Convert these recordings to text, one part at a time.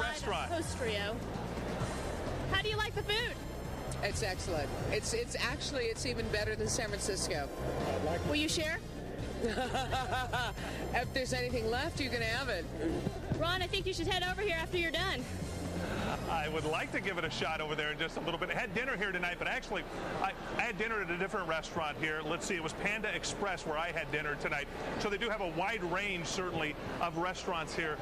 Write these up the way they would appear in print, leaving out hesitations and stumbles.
restaurant. Postrio. How do you like the food? It's excellent. It's even better than San Francisco. Will you share? If there's anything left, you can have it. Ron, I think you should head over here after you're done. I would like to give it a shot over there in just a little bit. I had dinner here tonight, but actually, I had dinner at a different restaurant here. Let's see, it was Panda Express where I had dinner tonight. So they do have a wide range, certainly, of restaurants here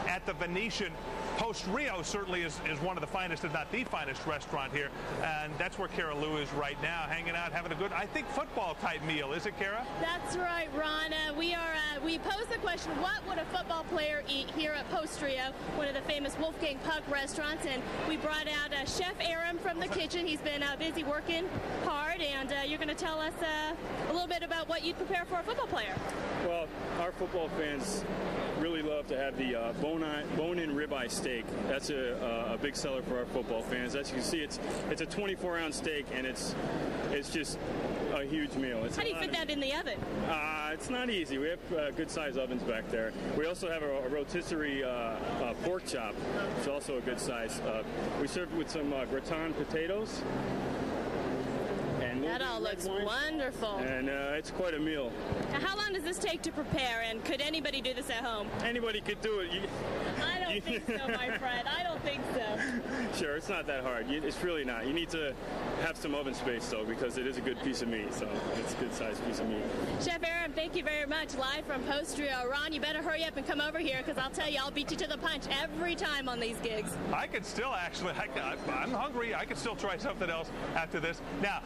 at the Venetian. Post Rio certainly is one of the finest, if not the finest restaurant here. And that's where Cara Liu is right now, hanging out, having a good, I think, football-type meal. Is it, Cara? That's right, Ron. We posed the question, what would a football player eat here at Post Rio, one of the famous Wolfgang Puck restaurants? And we brought out Chef Aram from the kitchen. He's been busy working hard, and you're going to tell us a little bit about what you'd prepare for a football player. Well, our football fans really love to have the bone-in ribeye steak. That's a big seller for our football fans. As you can see, it's a 24-ounce steak, and it's just a huge meal. How do you fit that in the oven? It's not easy. We have good-sized ovens back there. We also have a rotisserie pork chop, which is also a good size. We serve it with some gratin potatoes. That all looks wonderful. And it's quite a meal. Now, how long does this take to prepare, and could anybody do this at home? Anybody could do it. I don't think so, my friend. I don't think so. Sure, it's not that hard. It's really not. You need to have some oven space, though, because it is a good piece of meat, so it's a good-sized piece of meat. Chef Aram, thank you very much. Live from Post Rio. Ron, you better hurry up and come over here, because I'll tell you, I'll beat you to the punch every time on these gigs. I could still actually, I'm hungry. I could still try something else after this. Now,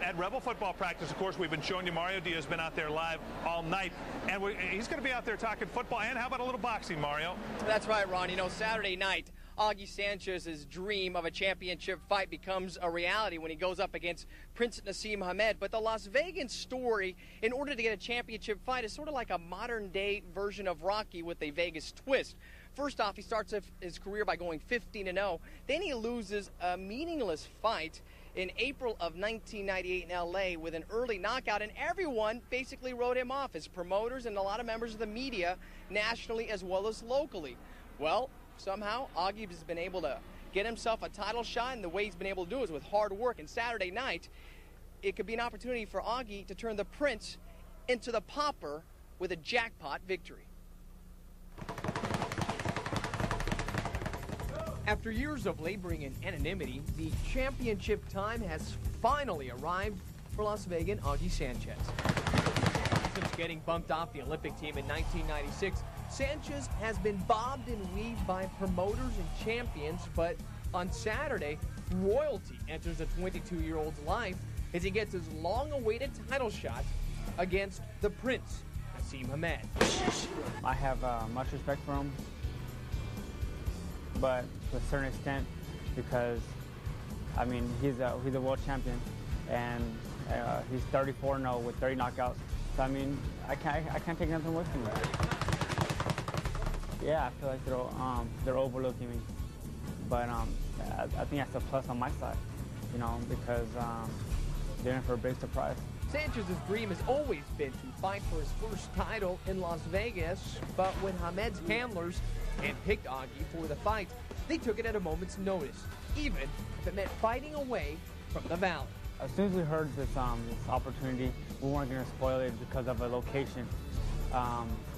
at Rebel football practice, of course, we've been showing you Mario Diaz been out there live all night, and he's going to be out there talking football. And how about a little boxing, Mario? That's right, Ron. You know, Saturday night, Augie Sanchez's dream of a championship fight becomes a reality when he goes up against Prince Nassim Hamed. But the Las Vegas story, in order to get a championship fight, is sort of like a modern-day version of Rocky with a Vegas twist. First off, he starts his career by going 15-0. Then he loses a meaningless fight in April of 1998 in L.A. with an early knockout, and everyone basically wrote him off, his promoters and a lot of members of the media, nationally as well as locally. Well, somehow Augie has been able to get himself a title shot, and the way he's been able to do it is with hard work. And Saturday night, it could be an opportunity for Augie to turn the Prince into the Pauper with a jackpot victory. After years of laboring in anonymity, the championship time has finally arrived for Las Vegas Augie Sanchez. Since getting bumped off the Olympic team in 1996, Sanchez has been bobbed and weaved by promoters and champions, but on Saturday, royalty enters the 22-year-old's life as he gets his long-awaited title shot against the Prince, Nassim Hamed. I have much respect for him, but to a certain extent, because I mean he's a world champion, and he's 34-0 with 30 knockouts. So I mean I can't take nothing away from him. Yeah, I feel like they're overlooking me, but I think that's a plus on my side, you know, because they're in for a big surprise. Sanchez's dream has always been to fight for his first title in Las Vegas, but when Hamed's handlers handpicked Augie for the fight, they took it at a moment's notice, even if it meant fighting away from the Valley. As soon as we heard this opportunity, we weren't going to spoil it because of a location.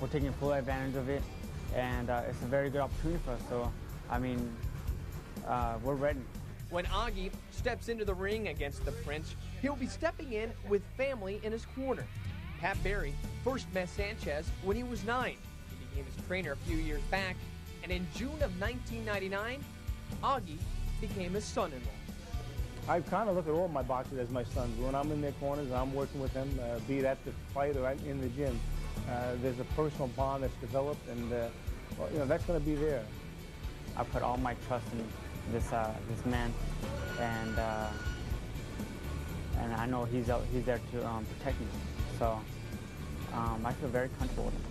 We're taking full advantage of it, and it's a very good opportunity for us. So, I mean, we're ready. When Augie steps into the ring against the Prince, he'll be stepping in with family in his corner. Pat Barry first met Sanchez when he was 9. He became his trainer a few years back, and in June of 1999, Augie became his son-in-law. I kind of look at all my boxers as my sons. When I'm in their corners and I'm working with them, be it at the fight or in the gym, there's a personal bond that's developed, and well, you know, that's going to be there. I put all my trust in this man, and I know he's there to protect me. So I feel very comfortable with him.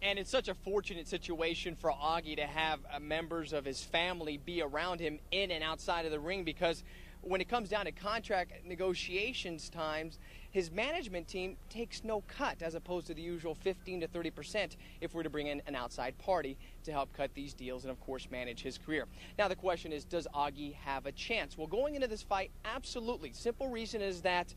And it's such a fortunate situation for Augie to have members of his family be around him in and outside of the ring, because when it comes down to contract negotiations times, his management team takes no cut as opposed to the usual 15 to 30% if we're to bring in an outside party to help cut these deals and, of course, manage his career. Now, the question is, does Augie have a chance? Well, going into this fight, absolutely. Simple reason is that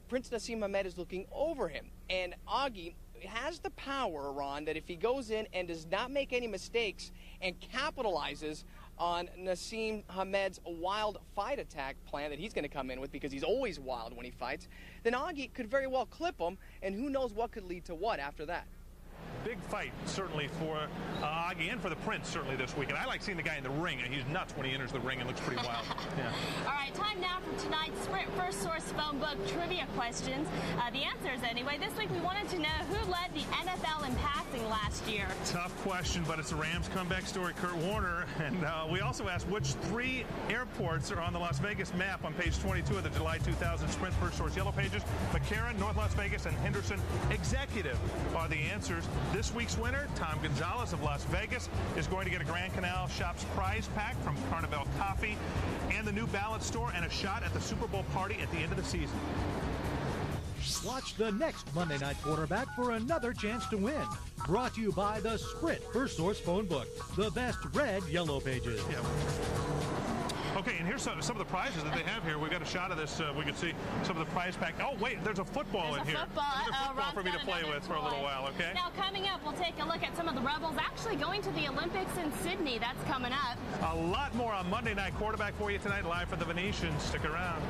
Prince Naseem Hamed is looking over him, and Augie has the power, Ron, that if he goes in and does not make any mistakes and capitalizes on Naseem Hamed's wild fight attack plan that he's going to come in with, because he's always wild when he fights, then Augie could very well clip him, and who knows what could lead to what after that. Big fight, certainly, for Augie and for the Prince, certainly, this weekend. I like seeing the guy in the ring. He's nuts when he enters the ring and looks pretty wild. Yeah. All right, time now for tonight's Sprint First Source phone book trivia questions. The answers, anyway. This week, we wanted to know who led the NFL in passing last year. Tough question, but it's a Rams comeback story, Kurt Warner. And we also asked which 3 airports are on the Las Vegas map on page 22 of the July 2000 Sprint First Source Yellow Pages. McCarran, North Las Vegas, and Henderson Executive are the answers. This week's winner, Tom Gonzalez of Las Vegas, is going to get a Grand Canal Shops prize pack from Carnival Coffee and the New Balance store and a shot at the Super Bowl party at the end of the season. Watch the next Monday Night Quarterback for another chance to win. Brought to you by the Sprint First Source phone book, the best red Yellow Pages. Yeah. Okay, and here's some of the prizes that they have here. We've got a shot of this. We can see some of the prize pack. Oh, wait, there's a football in here. There's a football for me to play with for a little while, okay? Now, coming up, we'll take a look at some of the Rebels actually going to the Olympics in Sydney. That's coming up. A lot more on Monday Night Quarterback for you tonight, live from the Venetian. Stick around.